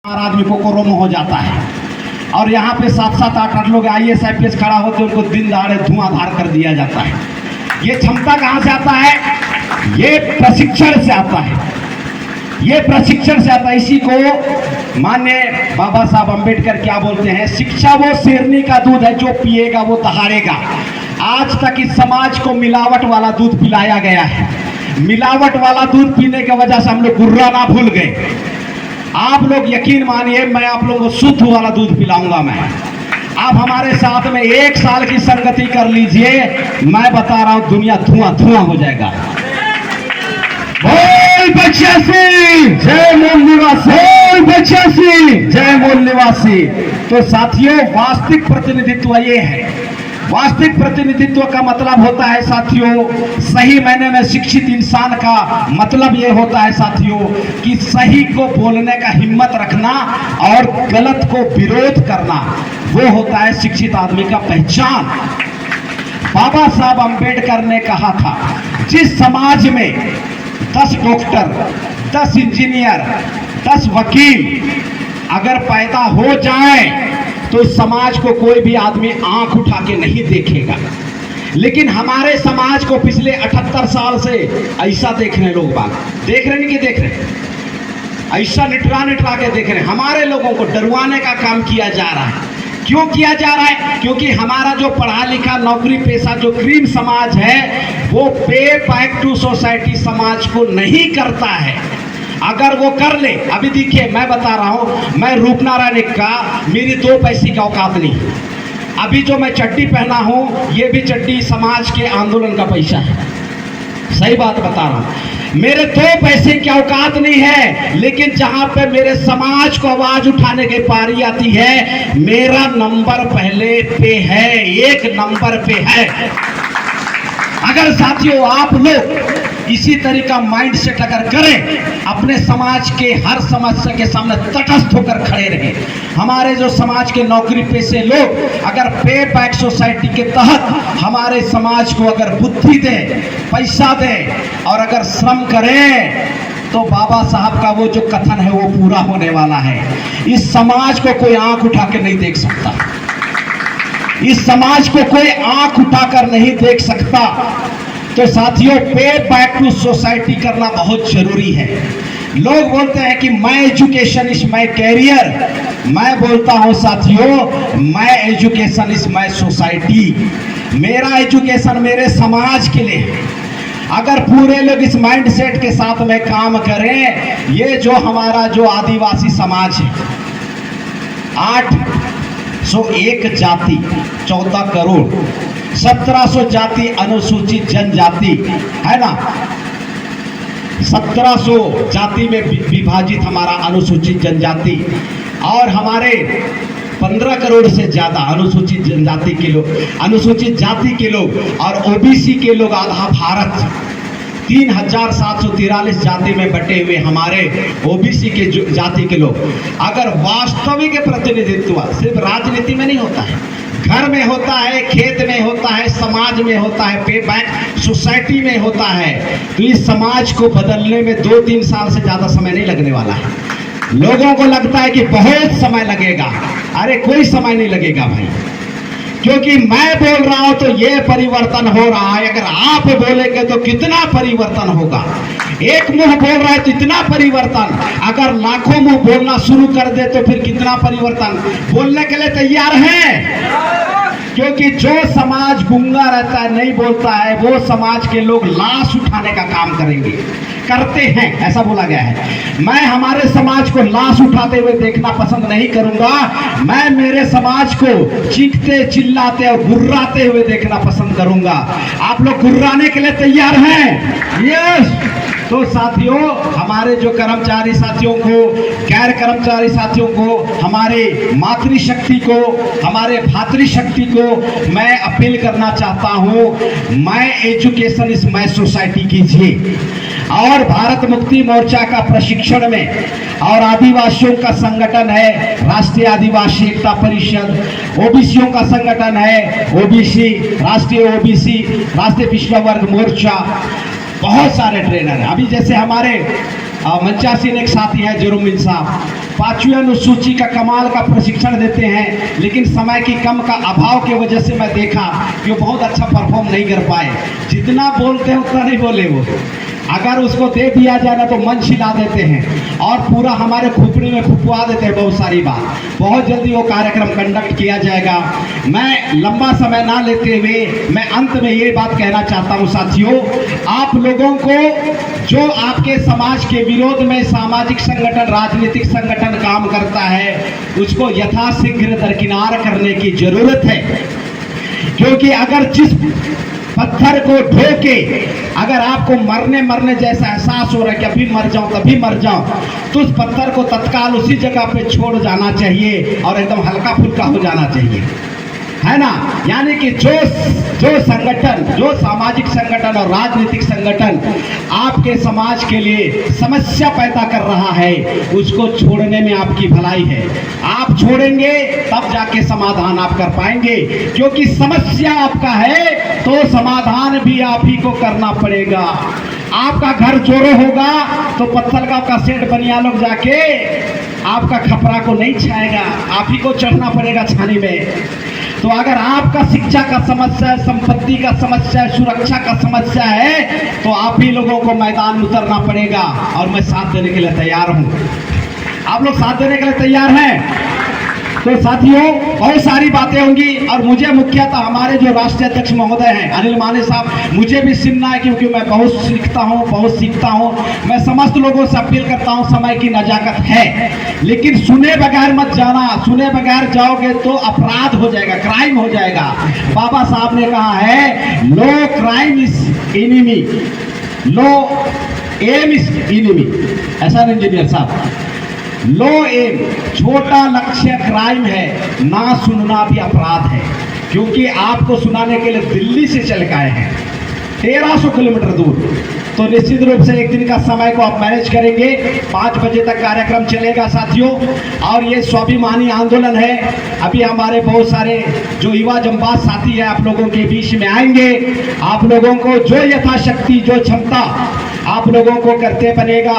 आदमी को कोरोना हो जाता है और यहाँ पे 7-7, 8-8 लोग IAS IPS खड़ा होते उनको दिन दहाड़े धुआंधार कर दिया जाता है। ये क्षमता कहाँ से आता है? ये प्रशिक्षण से आता है। ये प्रशिक्षण से आता है। इसी को माननीय बाबा साहब अम्बेडकर क्या बोलते हैं? शिक्षा वो शेरनी का दूध है, जो पिएगा वो दहाड़ेगा। आज तक इस समाज को मिलावट वाला दूध पिलाया गया है। मिलावट वाला दूध पीने की वजह से हम लोग गुर्राना भूल गए। आप लोग यकीन मानिए, मैं आप लोगों को शुद्ध वाला दूध पिलाऊंगा। मैं आप हमारे साथ में 1 साल की संगति कर लीजिए, मैं बता रहा हूं दुनिया धुआं धुआं हो जाएगा। बोल बच्चासी जय मूल निवासी, बोल बच्चासी जय मूल निवासी। तो साथियों, वास्तविक प्रतिनिधित्व ये है। वास्तविक प्रतिनिधित्व का मतलब होता है साथियों, सही मायने में शिक्षित इंसान का मतलब ये होता है साथियों कि सही को बोलने का हिम्मत रखना और गलत को विरोध करना, वो होता है शिक्षित आदमी का पहचान। बाबा साहब अम्बेडकर ने कहा था, जिस समाज में 10 डॉक्टर, 10 इंजीनियर, 10 वकील अगर पैदा हो जाए तो समाज को कोई भी आदमी आंख उठा के नहीं देखेगा। लेकिन हमारे समाज को पिछले 78 साल से ऐसा देख रहे लोग, बात देख रहे नहीं कि देख रहे, ऐसा निटरा निटरा के देख रहे। हमारे लोगों को डरवाने का काम किया जा रहा है। क्यों किया जा रहा है? क्योंकि हमारा जो पढ़ा लिखा नौकरी पेशा जो क्रीम समाज है, वो पे बैक टू सोसाइटी समाज को नहीं करता है। अगर वो कर ले, अभी देखिए मैं बता रहा हूं, मैं रूपनारायण का, मेरी 2 पैसे की औकात नहीं। अभी जो मैं चड्डी पहना हूं, ये भी चड्डी समाज के आंदोलन का पैसा है। सही बात बता रहा हूं, मेरे 2 पैसे की औकात नहीं है, लेकिन जहां पे मेरे समाज को आवाज उठाने की पारी आती है, मेरा नंबर पहले पे है, 1 नंबर पे है। अगर साथियों आप लोग इसी तरह का माइंड सेट अगर करें, अपने समाज के हर समस्या के सामने तटस्थ होकर खड़े रहे, हमारे जो समाज के नौकरी पेशे लोग अगर पे बैक सोसाइटी के तहत हमारे समाज को अगर बुद्धि दें, पैसा दें और अगर श्रम करें, तो बाबा साहब का वो जो कथन है वो पूरा होने वाला है। इस समाज को कोई आंख उठा के नहीं देख सकता। इस समाज को कोई आंख उठाकर नहीं देख सकता। तो साथियों, पे बैक टू सोसाइटी करना बहुत जरूरी है। लोग बोलते हैं कि मैं एजुकेशन इज माय कैरियर, मैं बोलता हूं साथियों, मैं एजुकेशन इज माय सोसाइटी। मेरा एजुकेशन मेरे समाज के लिए है। अगर पूरे लोग इस माइंड सेट के साथ में काम करें, ये जो हमारा जो आदिवासी समाज है, 801 जाति, 14 करोड़, 1700 जाति अनुसूचित जनजाति है ना, 1700 जाति में विभाजित हमारा अनुसूचित जनजाति, और हमारे 15 करोड़ से ज्यादा अनुसूचित जनजाति के लोग, अनुसूचित जाति के लोग और ओबीसी के लोग आधा भारत, 3743 जाति में बटे हुए हमारे ओबीसी के जाति के लोग। अगर वास्तविक प्रतिनिधित्व सिर्फ राजनीति में नहीं होता है, घर में होता है, खेत में होता है, समाज में होता है, पे बैक सोसाइटी में होता है, तो इस समाज को बदलने में 2-3 साल से ज्यादा समय नहीं लगने वाला है। लोगों को लगता है कि बहुत समय लगेगा। अरे कोई समय नहीं लगेगा भाई, क्योंकि मैं बोल रहा हूं तो ये परिवर्तन हो रहा है। अगर आप बोलेंगे तो कितना परिवर्तन होगा। एक मुंह बोल रहा है तो इतना परिवर्तन, अगर लाखों मुंह बोलना शुरू कर दे तो फिर कितना परिवर्तन। बोलने के लिए तैयार है, क्योंकि जो समाज गूंगा रहता है, नहीं बोलता है, वो समाज के लोग लाश उठाने का काम करेंगे, करते हैं, ऐसा बोला गया है। मैं हमारे समाज को लाश उठाते हुए देखना पसंद नहीं करूंगा। मैं मेरे समाज को चीखते, चिल्लाते और गुर्राते हुए देखना पसंद करूंगा। आप लोग गुर्राने के लिए तैयार हैं? यस। तो साथियों, हमारे जो कर्मचारी साथियों को, गैर कर्मचारी साथियों को, हमारे मातृशक्ति को, हमारे भातृशक्ति को मैं अपील करना चाहता हूं, मैं एजुकेशन इज माय सोसाइटी कीजिए। और भारत मुक्ति मोर्चा का प्रशिक्षण में और आदिवासियों का संगठन है राष्ट्रीय आदिवासी एकता परिषद, ओबीसियों का संगठन है ओबीसी, राष्ट्रीय ओबीसी, राष्ट्रीय पिछड़ा वर्ग मोर्चा, बहुत सारे ट्रेनर हैं। अभी जैसे हमारे 85 एक साथी है जुरुमिन साहब, 5वीं अनुसूची का कमाल का प्रशिक्षण देते हैं, लेकिन समय की कम का अभाव की वजह से मैं देखा कि वो बहुत अच्छा परफॉर्म नहीं कर पाए। जितना बोलते हैं उतना नहीं बोले वो। अगर उसको दे दिया जाए ना तो मन छिला देते हैं और पूरा हमारे खोपड़ी में फुफुआ देते हैं बहुत सारी बात। बहुत जल्दी वो कार्यक्रम कंडक्ट किया जाएगा। मैं लंबा समय ना लेते हुए मैं अंत में ये बात कहना चाहता हूँ साथियों, आप लोगों को जो आपके समाज के विरोध में सामाजिक संगठन, राजनीतिक संगठन काम करता है, उसको यथाशीघ्र दरकिनार करने की जरूरत है। क्योंकि अगर जिस पत्थर को ढो के अगर आपको मरने जैसा एहसास हो रहा है कि अभी मर जाऊं तभी मर जाऊं, तो उस पत्थर को तत्काल उसी जगह पे छोड़ जाना चाहिए और एकदम हल्का फुल्का हो जाना चाहिए, है ना। यानी कि जो संगठन, जो सामाजिक संगठन और राजनीतिक संगठन आपके समाज के लिए समस्या पैदा कर रहा है, उसको छोड़ने में आपकी भलाई है। आप छोड़ेंगे तब जाके समाधान आप कर पाएंगे, क्योंकि समस्या आपका है तो समाधान भी आप ही को करना पड़ेगा। आपका घर चोरो होगा तो पत्थर का आपका सेठ बनिया लोग जाके आपका खपरा को नहीं छाएगा, आप ही को चढ़ना पड़ेगा छानी में। तो अगर आपका शिक्षा का समस्या है, संपत्ति का समस्या है, सुरक्षा का समस्या है, तो आप ही लोगों को मैदान में उतरना पड़ेगा और मैं साथ देने के लिए तैयार हूं। आप लोग साथ देने के लिए तैयार हैं? तो साथियों बहुत सारी बातें होंगी और मुझे मुख्यतः हमारे जो राष्ट्रीय अध्यक्ष महोदय हैं अनिल माने साहब, मुझे भी सुनना है क्योंकि मैं बहुत सीखता हूँ, बहुत सीखता हूँ। मैं समस्त लोगों से अपील करता हूँ, समय की नजाकत है, लेकिन सुने बगैर मत जाना। सुने बगैर जाओगे तो अपराध हो जाएगा, क्राइम हो जाएगा। बाबा साहब ने कहा है low crime is enemy, low M is enemy, ऐसा इंजीनियर साहब। लो एम, छोटा लक्ष्य क्राइम है, ना सुनना भी अपराध है। क्योंकि आपको सुनाने के लिए दिल्ली से चल के आए हैं 1300 किलोमीटर दूर, तो निश्चित रूप से एक दिन का समय को आप मैनेज करेंगे। 5 बजे तक कार्यक्रम चलेगा साथियों, और ये स्वाभिमानी आंदोलन है। अभी हमारे बहुत सारे जो युवा जंबाज साथी हैं आप लोगों के बीच में आएंगे। आप लोगों को जो यथाशक्ति, जो क्षमता आप लोगों को करते बनेगा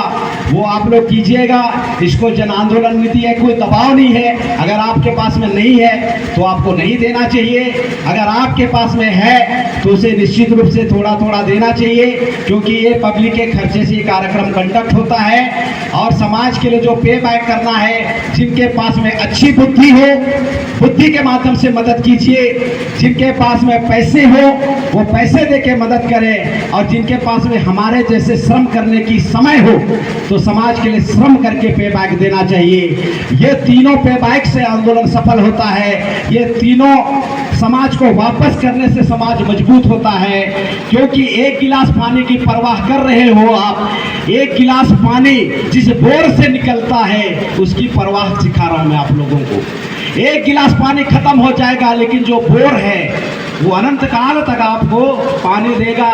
वो आप लोग कीजिएगा। इसको जन आंदोलन नीति है, कोई दबाव नहीं है। अगर आपके पास में नहीं है तो आपको नहीं देना चाहिए, अगर आपके पास में है तो उसे निश्चित रूप से थोड़ा थोड़ा देना चाहिए, क्योंकि ये पब्लिक के खर्चे से ये कार्यक्रम कंडक्ट होता है। और समाज के लिए जो पे बैक करना है, जिनके पास में अच्छी बुद्धि हो, बुद्धि के माध्यम से मदद कीजिए। जिनके पास में पैसे हो वो पैसे दे के मदद करें, और जिनके पास में हमारे जैसे श्रम करने की समय हो तो समाज के लिए श्रम करके पे बैक देना चाहिए। ये तीनों पे बैक से आंदोलन सफल होता है। ये तीनों समाज को वापस करने से समाज मजबूत होता है। क्योंकि एक गिलास पानी की परवाह कर रहे हो आप, एक गिलास पानी जिस बोर से निकलता है उसकी परवाह सिखा रहा हूं मैं आप लोगों को। एक गिलास पानी खत्म हो जाएगा, लेकिन जो बोर है वो अनंत काल तक आपको पानी देगा।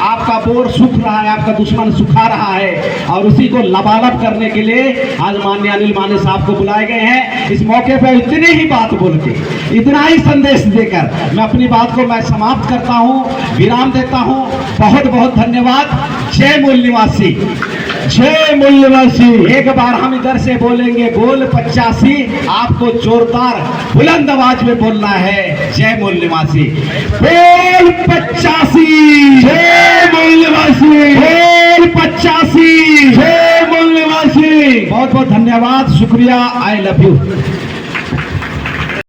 आपका बोर सूख रहा है, आपका दुश्मन सुखा रहा है, और उसी को लबालब करने के लिए आज माननीय अनिल माने साहब को बुलाए गए हैं। इस मौके पर इतनी ही बात बोल के, इतना ही संदेश देकर मैं अपनी बात को मैं समाप्त करता हूँ, विराम देता हूँ। बहुत बहुत धन्यवाद। जय मूल निवासी, जय मूल निवासी। एक बार हम इधर से बोलेंगे बोल 85, आपको जोरदार बुलंद आवाज में बोलना है जय मूल निवासी। बोल 85, जय मूल निवासी। बोल 85, जय मूल निवासी। बहुत बहुत धन्यवाद, शुक्रिया, आई लव यू।